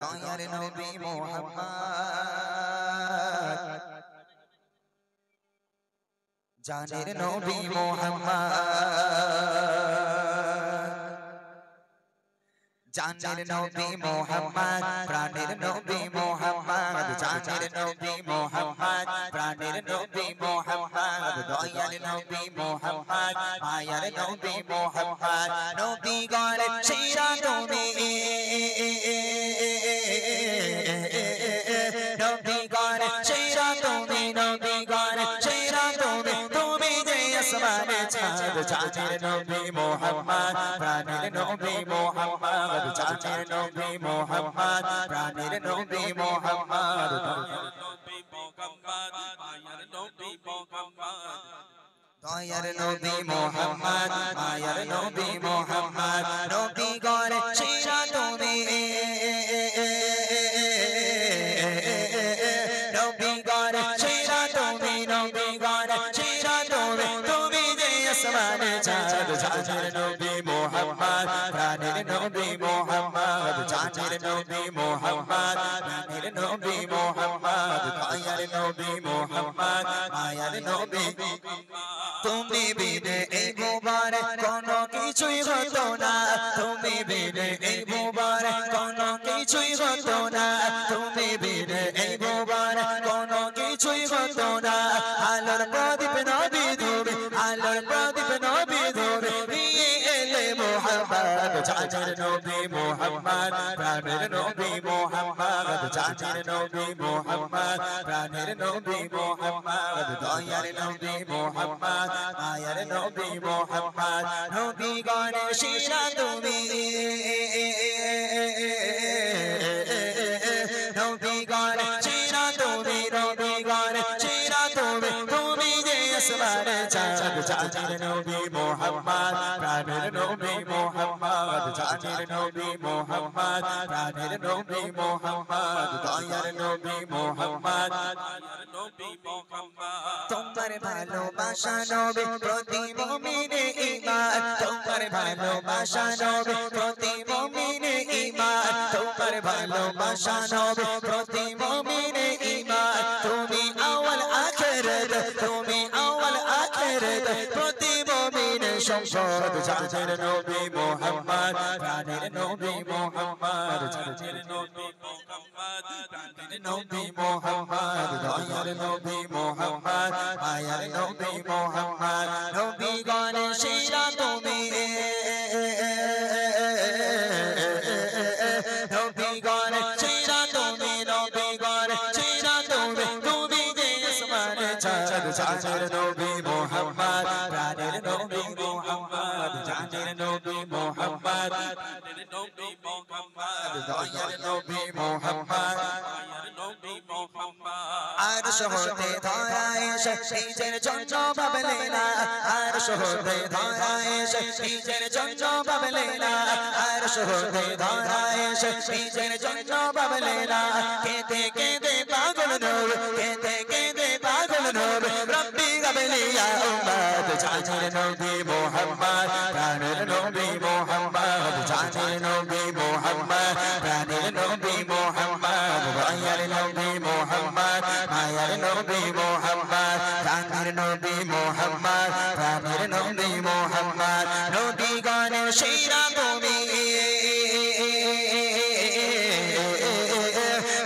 দয়ার নবী মুহাম্মদ জানের নবী মুহাম্মদ জানের নবী মুহাম্মদ প্রাণের নবী মুহাম্মদ জানের নবী মুহাম্মদ প্রাণের নবী মুহাম্মদ দয়ার নবী মুহাম্মদ মায়ার নবী মুহাম্মদ নবী গণের সেরা তুমি নবী গণের সেরা তুমি নবী গণের সেরা তুমি তুমি যে আসমানে চাঁদ জানের নবী মুহাম্মদ প্রাণের নবী মুহাম্মদ জানের নবী মুহাম্মদ প্রাণের নবী মুহাম্মদ দয়ার নবী মুহাম্মদ মায়ার নবী মুহাম্মদ নবী গণের সেরা তুমি নবী গণের সেরা তুমি নবী গণের সেরা তুমি তুমি যে আসমানে চাঁদ জানের নবী মুহাম্মদ প্রাণের নবী মুহাম্মদ জানের নবী মুহাম্মদ প্রাণের নবী মুহাম্মদ দয়ার নবী মুহাম্মদ মায়ার নবী তুমি বিনে এই মুবারক কোনো কিছুই হতো না তুমি বিনে এই মুবারক কোনো কিছুই হতো না তুমি বিনে এই মুবারক কোনো কিছুই হতো না আলোর প্রদীপ নবী ধরে আলোর প্রদীপ নবী ধরে নিয়ে এলে মুহাম্মদ জানের নবী মুহাম্মদ প্রাণের নবী মুহাম্মদ জানের নবী মুহাম্মদ প্রাণের নবী মুহাম্মদ দয়ার নবী মুহাম্মদ মায়ার নবী মুহাম্মদ নবী গণের সেরা তুমি নবী গণের সেরা তুমি নবী গণের সেরা তুমি তুমি যে আসমানে চাঁদ জানের নবী মুহাম্মদ প্রাণের নবী মুহাম্মদ জানের নবী মুহাম্মদ প্রাণের নবী মুহাম্মদ দয়ার নবী মুহাম্মদ তোমার ভালোবাসা নবী প্রতি মুমিনে ঈমান তোমার ভালোবাসা নবী প্রতি মুমিনে ঈমান তোমার ভালোবাসা নবী প্রতি মুমিনে ঈমান তুমি আওয়াল আখিরাত তুমি আওয়াল আখিরাত প্রতি মুমিনে সম্পদ জানের নবী মুহাম্মদ প্রাণের নবী মুহাম্মদ জানের নবী মুহাম্মদ প্রাণের নবী মুহাম্মদ দয়ার নবী মুহাম্মদ মায়ার নবী মুহাম্মদ নবী গণের সেরা তুমি নবী গণের সেরা তুমি নবী গণের সেরা তুমি তুমি যে আসমানে চাঁদ জানের নবী মুহাম্মদ প্রাণের নবী মুহাম্মদ জানের নবী মুহাম্মদ প্রাণের নবী মুহাম্মদ দয়ার নবী মুহাম্মদ মায়ার নবী মুহাম্মদ আরশ হতে ধরা এসে নিজের জন্য ভাবলে না আরশ হতে ধরা এসে নিজের জন্য ভাবলে না আরশ হতে ধরা এসে নিজের জন্য ভাবলে না কেঁদে কেঁদে পাগল নব কেঁদে কেঁদে পাগল নব রব্বি গাবলি ইয়া উম্মত জানের নবী মুহাম্মদ প্রাণের নবী মুহাম্মদ জানের নবী মুহাম্মদ প্রাণের নবী মুহাম্মদ দয়ার নবী মুহাম্মদ মায়ার নবী মুহাম্মদ প্রাণের নবী মুহাম্মদ প্রাণের নবী মুহাম্মদ নবী গণের সেরা তুমি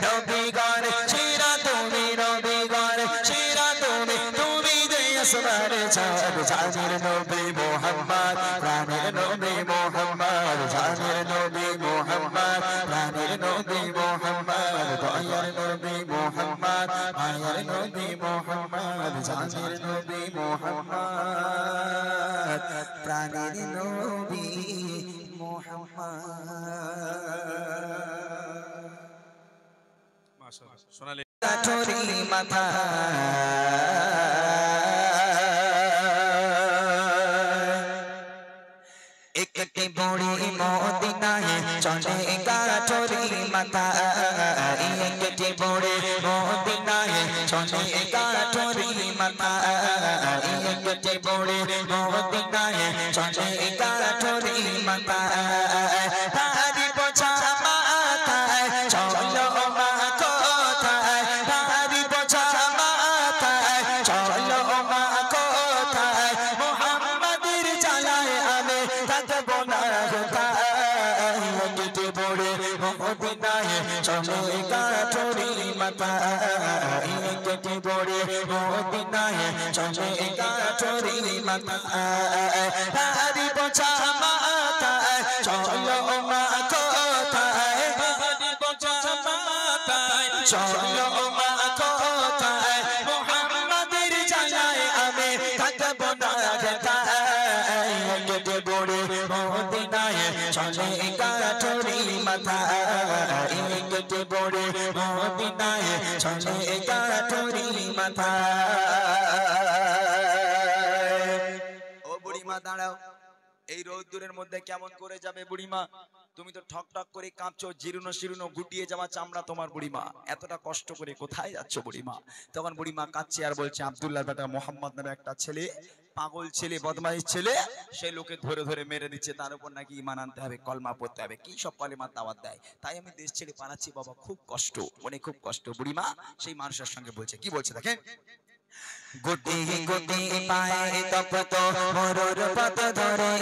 নবী গণের সেরা তুমি নবী গণের সেরা তুমি তুমি যে আসমানে চাঁদ জানের নবী মুহাম্মদ প্রাণের নবী মুহাম্মদ জানের নবী মুহাম্মদ প্রাণের নবী মুহাম্মদ দয়ার নবী মুহাম্মদ মায়ার নবী মুহাম্মদ জানের নবী মুহাম্মদ প্রাণের নবী মুহাম্মদ মাশাআল্লাহ সোনালী কাঠরি মাথা একটি বড়ি মদিনায় চলে কাঠরি মাথা একটি বড়ি মদিনায় চলে কাঠরি মাথা একটি বড়ি মদিনায় চলে কাঠরি মাথা তারি পোছা মাথায় মদিনায় চলে গাঠরি মাথায় কেটে পড়ে মদিনায় চলে গাঠরি মাথায় হারি বোঝা মাথায় চলো মা কোথায় হারি বোঝা মাথায় চলো মা কোথায় মুহাম্মাদের জানায় আমি থাকবো না ঢাকায় কেটে পড়ে মদিনায় চলে গাঠরি মাথায় কেটে পড়ে মদিনায় চলে গাঠরি মাথায়। ও বুড়িমা দাঁড়াও, এই রোদ্দুরের মধ্যে কেমন করে যাবে বুড়িমা? তুমি তো ঠক ঠক করে কাঁপছো, জীর্ণ শীর্ণ গুটিয়ে যাওয়া চামড়া তোমার বুড়িমা, এতটা কষ্ট করে কোথায় যাচ্ছ বুড়িমা? তখন বুড়িমা কাঁদছে আর বলছে, আব্দুল্লাহ বেটা মোহাম্মদ নামে একটা ছেলে, পাগল ছেলে, বদমাইশ ছেলে, সেই লোকে ধরে ধরে মেরে দিচ্ছে, তার উপর নাকি ঈমান আনতে হবে, কলমা পড়তে হবে, কি সব কলেমার দাওয়াত দেয়, তাই আমি দেশ ছেড়ে পালাচ্ছি বাবা, খুব কষ্ট, মনে খুব কষ্ট। বুড়িমা সেই মানুষের সঙ্গে বলছে, কি বলছে দেখেন, গুটি গুটি পায়ে তপ্ত মরুর পথ ধরে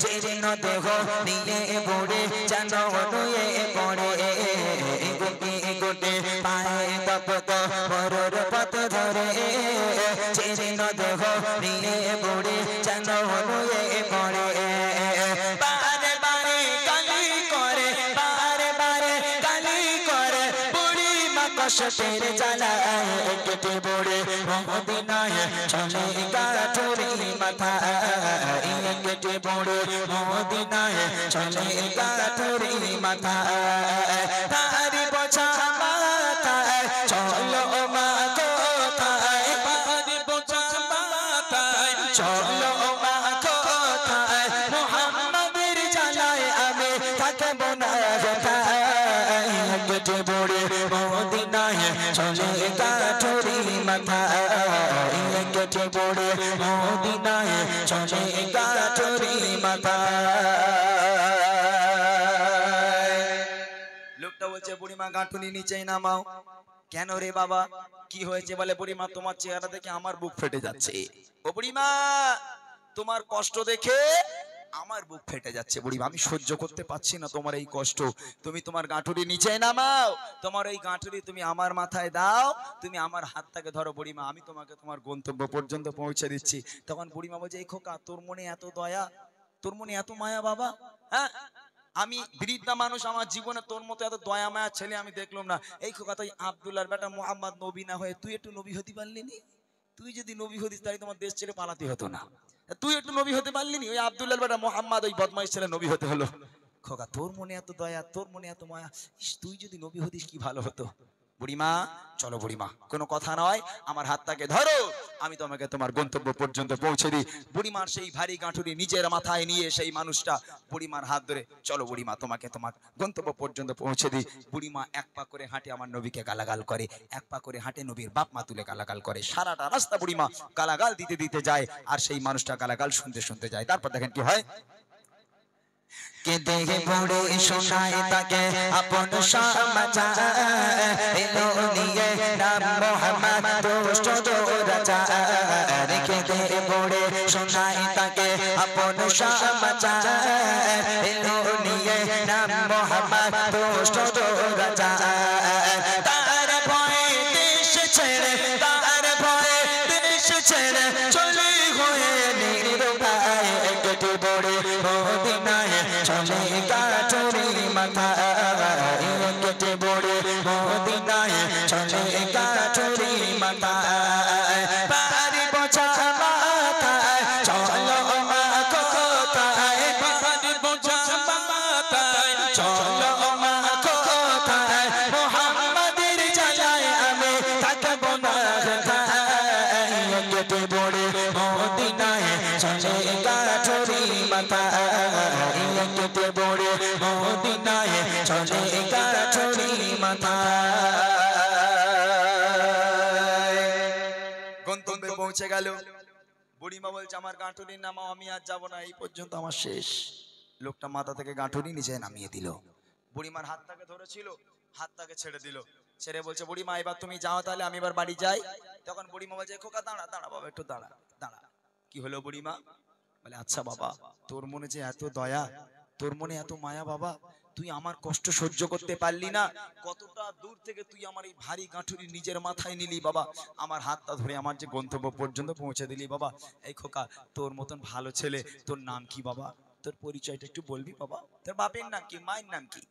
জীর্ণ দেহ নিয়ে বুড়ে যেন নুয়ে পড়ে। গুটি গুটি পায়ে তপ্ত মরুর পথ ধরে জীর্ণ দেহ নিয়ে বুড়ে যেন নুয়ে পড়ে। বারে বারে গালি করে, বারে বারে গালি করে, বুড়ি মা কষ্টের জ্বালায় কেটে পড়ে মদিনায় চলে গাঠরি মাথায় কেটে পড়ে মদিনায় চলে গাঠরি মাথায় তারি বোঝা মাথায় চলো মা কোথায় তারি বোঝা মাথায় চলো মা কোথায় মুহাম্মাদের জানায় আমি থাকবো না ঢাকায় কেটে পড়ে মদিনায় চলে গাঠরি মাথায় কেটে পড়ে মদিনায় চলে গাঠরি মাথায়। লোকটা বলছে, বুড়িমা গাঁঠুনি নিচে নামাও। কেন রে বাবা, কি হয়েছে? বলে, বুড়িমা তোমার চেহারা দেখে আমার বুক ফেটে যাচ্ছে। ও বুড়িমা, তোমার কষ্ট দেখে আমার বুক ফেটে যাচ্ছে বুড়িমা, আমি সহ্য করতে পারছি না তোমার এই কষ্ট, তুমি তোমার গাঁঠুরি নিচে নামাও, তোমার এই গাঁঠুরি তুমি আমার মাথায় দাও, তুমি আমার হাতটাকে ধরো বুড়িমা, আমি তোমাকে তোমার গন্তব্য পর্যন্ত পৌঁছে দিচ্ছি। তখন বুড়িমা বলছে, এই খোকা, তোর মনে এত দয়া, তোর মনে এত মায়া বাবা? হ্যাঁ, আমি বৃদ্ধা মানুষ, আমার জীবনে তোর মতো এত দয়া মায়া ছেলে আমি দেখলাম না। এই খোকা, তুই আব্দুল্লাহর বেটা মোহাম্মদ নবী না হয়ে তুই একটু নবী হতে পারলি নি? তুই যদি নবী হতিস তাহলে তোমার দেশ ছেড়ে পালাতে হতো না, তুই একটু নবী হতে পারলি নি? ওই আব্দুল্লাহর বেটা মোহাম্মদ ওই বদমাইশ ছেলে নবী হতে হলো। খোকা, তোর মনে এত দয়া, তোর মনে এত মায়া, তুই যদি নবী হতিস কি ভালো হতো। বুড়িমা, চলো বুড়িমা, কোনো কথা নয়, আমার হাতটাকে ধরো, আমি তোমাকে তোমার গন্তব্য পর্যন্ত পৌঁছে দিই। বুড়িমার সেই ভারী গাঁঠুরি নিজের মাথায় নিয়ে সেই মানুষটা বুড়িমার হাত ধরে, চলো বুড়িমা, তোমাকে তোমার গন্তব্য পর্যন্ত পৌঁছে দিই। বুড়িমা এক পা করে হাঁটে আমার নবীকে গালাগাল করে, এক পা করে হাঁটে নবীর বাপ মা তুলে গালাগাল করে, সারাটা রাস্তা বুড়িমা গালাগাল দিতে দিতে যায়, আর সেই মানুষটা গালাগাল শুনতে শুনতে যায়। তারপর দেখেন কি হয়, কে দেহে বুড়ে শোনায় তাকে আপন সমাচার, এলো নিয়ে নাম মোহাম্মদ দুষ্ট দুরাচার। কে দেহে বুড়ে শোনায় তাকে আপন সমাচার, এলো নিয়ে নাম মোহাম্মদ দুষ্ট দুরাচার। তার ভয়ে দেশ ছেড়ে, তার ভয়ে দেশ ছেড়ে চলে হয়ে নিরুপায় কেটে পড়ে মদিনায় চলে গাঠরি মাথায় কেটে পড়ে মদিনায় চলে গাঠরি মাথায়। পারি বোঝা মাথায় চলো মা কোথায়, পারি বোঝা মাথায় চলো মা কোথায়, মুহাম্মাদের জানায় আমি থাকবো না ঢাকায় কেটে পড়ে মদিনায় চলে গাঠরি মাথায় কেটে পড়ে মদিনায় চলে গাঠরি মাথায়। গন্তব্যে পৌঁছে গেল, বুড়িমা বলছে, আমার গাঁঠুরি নামাও, আমি আর যাবো না, এই পর্যন্ত আমার শেষ। লোকটা মাথা থেকে গাঁঠুরি নিচে নামিয়ে দিল, বুড়িমার হাতটাকে ধরেছিল, হাতটাকে ছেড়ে দিল, ছেড়ে বলছে, বুড়িমা এবার তুমি যাও, তাহলে আমি এবার বাড়ি যাই। তখন বুড়িমা বলছে, খোকা দাঁড়া, দাঁড়া বাবা, একটু দাঁড়া, দাঁড়া। কি হলো বুড়িমা? বলে, আচ্ছা বাবা, তোর মনে যে এত দয়া, তোর মনে এত মায়া বাবা, তুই আমার কষ্ট সহ্য করতে পারলি না, কতটা দূর থেকে তুই আমার এই ভারী গাঁঠুরি নিজের মাথায় নিলি বাবা, আমার হাতটা ধরে আমার যে গন্তব্য পর্যন্ত পৌঁছে দিলি বাবা। এই খোকা, তোর মতন ভালো ছেলে, তোর নাম কি বাবা? তোর পরিচয়টা একটু বলবি বাবা? তোর বাপের নাম কি, মায়ের নাম কি?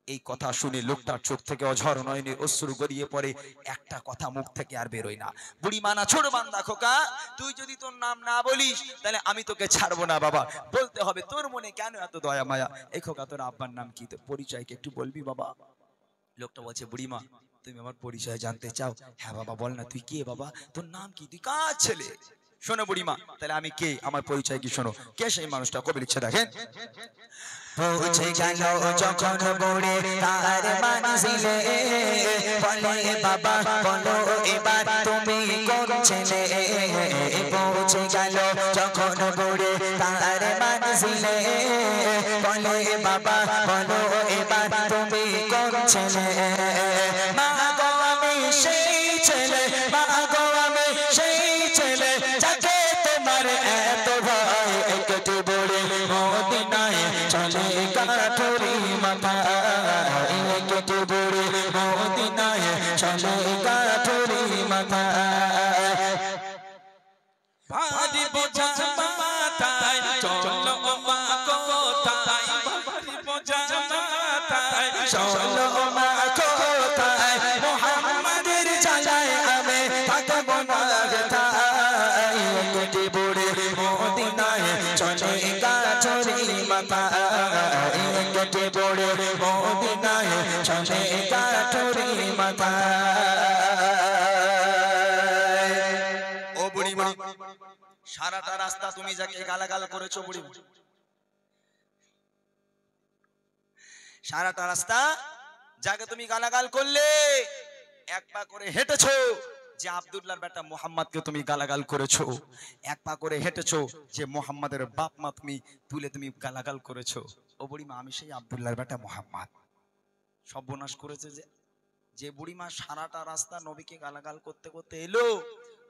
এই কথা শুনে লোকটার চোখ থেকে অঝর নয়নে অশ্রু গড়িয়ে পড়ে, একটা কথা মুখ থেকে আর বেরোয় না। বুড়ি মানা, ছোট বান্দা খোকা, তুই যদি তোর নাম না বলিস তাহলে আমি তোকে ছাড়বো না বাবা, বলতে হবে। তোর মনে কেন এত দয়া মায়া? এই খোকা, তোর আব্বার নাম কি, তোর পরিচয়কে একটু বলবি বাবা? লোকটা বলছে, বুড়িমা তুমি আমার পরিচয় জানতে চাও? হ্যাঁ বাবা, বল না তুই কে বাবা, তোর নাম কি, তুই কার ছেলে? শোনো বুড়িমা, তাহলে আমি কে, আমার পরিচয় কি শোনো। কে সেই মানুষটা? কবি লিখছে দেখেন, পৌঁছে গেল যখন বুড়ি তার মঞ্জিলে, বলে বাবা বলো এবার তুমি কোন ছেলে। পৌঁছে গেল যখন বুড়ি তার মঞ্জিলে, বলে বাবা বলো এবার তুমি কোন ছেলে। মা গো আমি সেই ছেলে, মা গো আমি সেই ছেলে, যাকে তোমার এত ভয়, একটু বুড়ি মদিনায় চলে গাঠুরি মাথা, একটু বুড়ি মদিনায় চলে গাঠুরি মাথা। ভারী বোঝা মাথায় চলো মা কোথায়, ভারী বোঝা মাথায় চলো মা কোথায়, মুহাম্মাদের জ্বালায় আমি থাকবো না কোথায়, একটু বুড়ি মদিনায় চলে গাঠুরি মাথা, একটু বুড়ি মদিনায় চলে গাঠুরি মাথা। ও বুড়িমা, সারাটা রাস্তা তুমি যাকে গালাগাল করেছো বুড়িমা, সারাটা রাস্তা যাকে তুমি গালাগাল করলে, এক পা করে হেঁটেছো যে আব্দুল্লাহর বেটা মুহাম্মদকে তুমি গালাগাল করেছো, এক পা করে হেঁটেছো যে মুহাম্মাদের বাপ মা তুমি তুমি গালাগাল করেছো। ও বুড়িমা, আমি সেই আব্দুল্লাহর বেটা মুহাম্মদ। সর্বনাশ করেছে যে বুড়িমা সারাটা রাস্তা নবীকে গালাগাল করতে করতে এলো,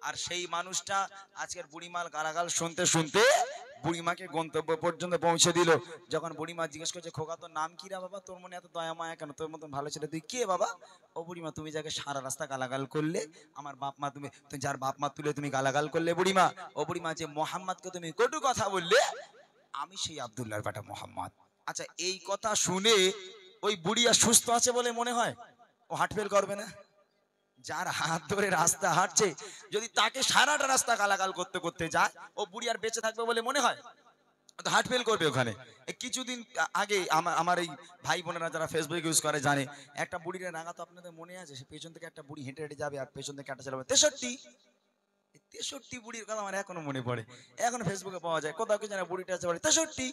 আর সেই মানুষটা আজকের বুড়িমার গালাগাল শুনতে শুনতে বুড়িমাকে গন্তব্য পর্যন্ত পৌঁছে দিল। যখন বুড়িমা জিজ্ঞেস করছে, খোকা তোর নাম কি রে বাবা, তোর মনে এত দয়া মায়া কেন, তোর মতন ভালো ছেলে তুই কে বাবা? ও বুড়িমা, তুমি যাকে সারা রাস্তা গালাগাল করলে, আমার বাপ মা তুমি যার বাপ মা তুলে তুমি গালাগাল করলে বুড়িমা, ও বুড়িমা যে মোহাম্মদকে তুমি কটু কথা বললে, আমি সেই আব্দুল্লাহর বেটা মোহাম্মদ। আচ্ছা, এই কথা শুনে ওই বুড়িয়া সুস্থ আছে বলে মনে হয়? ও হার্টফেল করবে না? যার হাত ধরে রাস্তা হাঁটছে, যদি তাকে সারাটা রাস্তা গালাগাল করতে করতে যায়, ও বুড়ি আর বেঁচে থাকবে বলে মনে হয়? তো হার্ট ফেল করবে ওখানে। কিছুদিন আগে আমার এই ভাই বোনেরা যারা ফেসবুক ইউজ করে জানে, একটা বুড়ির রাঙা তো আপনাদের মনে আছে, সে পেছন থেকে একটা বুড়ি হেঁটে হেঁটে যাবে আর পেছন থেকে একটা চালাবে 63 বুড়ির কথা আমার এখনো মনে পড়ে, এখন ফেসবুকে পাওয়া যায়, কোথাও কি জানে বুড়িটা আছে 63,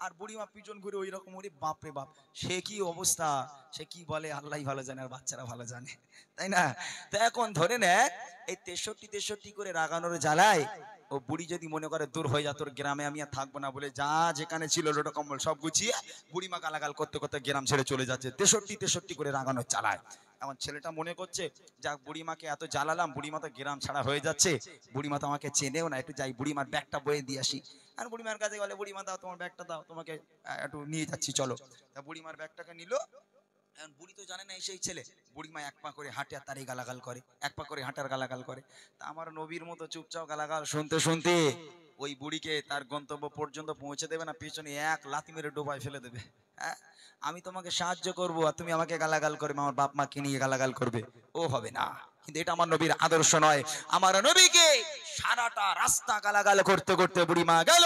আর বুড়িমা পিছন ঘুরে ওই রকম, ওরে বাপরে বাপ, সে কি অবস্থা, সে কি বলে আল্লাহ ভালো জানে আর বাচ্চারা ভালো জানে, তাই না? তো এখন ধরে নেয় এই 63 করে রাগানোর জ্বালায় ও বুড়ি যদি মনে করে দূর হয়ে যা, তোর গ্রামে আমি আর থাকবো না বলে যা যেখানে ছিল লোটা কম্বল সব গুছিয়ে বুড়িমা গালাগাল করতে করতে গ্রাম ছেড়ে চলে যাচ্ছে, 63 করে রাগানোর জ্বালায়। এমন ছেলেটা মনে করছে, যাক বুড়িমাকে এত জ্বালালাম, বুড়িমা তো গ্রাম ছাড়া হয়ে যাচ্ছে, বুড়িমা তো আমাকে চেনেও না, একটু যাই বুড়িমার ব্যাগটা বয়ে দিয়ে আসি। আর বুড়িমার কাছে বলে, বুড়িমা দাও তোমার ব্যাগটা দাও, তোমাকে একটু নিয়ে যাচ্ছি চলো। তা বুড়িমার ব্যাগটাকে নিল। এখন বুড়ি তো জানে না সেই ছেলে, বুড়িমা এক পা করে হাঁটে আর তারই গালাগাল করে, এক পা করে হাঁটার গালাগাল করে। তা আমার নবীর মতো চুপচাপ গালাগাল শুনতে শুনতে ওই বুড়িকে তার গন্তব্য পর্যন্ত পৌঁছে দেবে না, পেছনে এক লাথি মেরে ডোবায় ফেলে দেবে। হ্যাঁ, আমি তোমাকে সাহায্য করবো আর তুমি আমাকে গালাগাল করবে, আমার বাপ মাকে নিয়ে গালাগাল করবে, ও হবে না। কিন্তু এটা আমার নবীর আদর্শ নয়। আমার নবীকে সারাটা রাস্তা গালাগাল করতে করতে বুড়িমা গেল।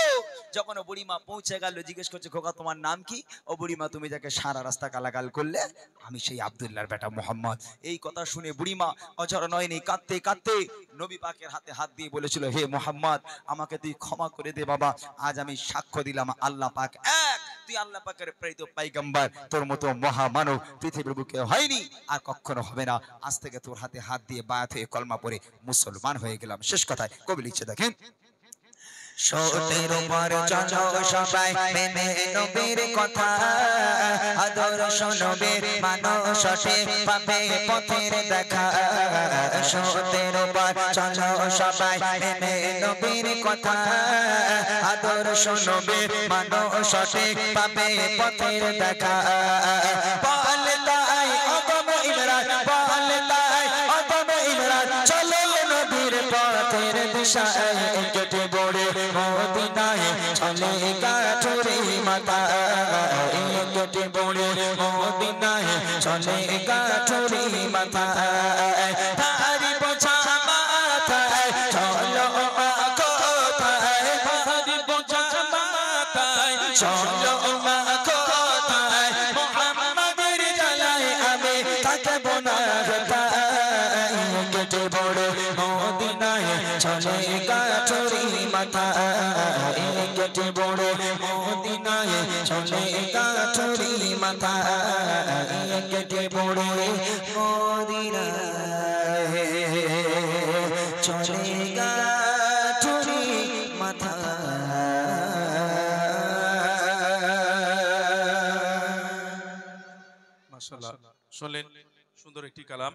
যখন বুড়িমা পৌঁছে গেল, জিজ্ঞেস করছে, খোকা তোমার নাম কি? ও বুড়িমা, তুমি যাকে সারা রাস্তা গালাগাল করলে, আমি সেই আব্দুল্লাহর বেটা মোহাম্মদ। এই কথা শুনে বুড়িমা অঝর নয়নি কাঁদতে কাঁদতে নবী পাকের হাতে হাত দিয়ে বলেছিল, হে মোহাম্মদ, আমাকে তুই ক্ষমা করে দে বাবা, আজ আমি সাক্ষ্য দিলাম আল্লাহ পাক এক, তুই আল্লাহ পাকের প্রেরিত পয়গম্বর, তোর মতো মহামানব পৃথিবীর বুকে হয়নি আর কখনো হবে না। আজ থেকে তোর হাতে হাত দিয়ে বায়াত হয়ে কলমা পড়ে মুসলমান হয়ে গেলাম। শেষ কথায় কবি লিখছে দেখেন, সতের উপর চলো সবাই মেনে নবীর কথা আদর্শ নবীর মানো সঠিক পাবে পথের দেখা সতের উপর চলো সবাই মেনে নবীর কথা আদর্শ নবীর মানো সঠিক পাবে পথের দেখা বলে তাই অদম ইমরান বলে তাই অদম ইমরান চলো নবীর পথের দিশায় কেটে বড়ে মদিনায় চলে গাঠুরি মাথা কেটে বড়ে মদিনায় চলে গাঠুরি মাথা তারি বোঝা মাথায় চলো কোথায় তারি বোঝা মাথায় চলো কোথায় মুহাম্মাদের জ্বালায় আমি থাকব না কেটে বড়ে মদিনায় চলে গাঠুরি মাথা কেটে বড়ে মদিনায় চলে গাঠুরি মাথা কেটে বড়ে মদিনায় চলে গাঠুরি মাথা মাশাআল্লাহ শুনলেন সুন্দর একটি কালাম।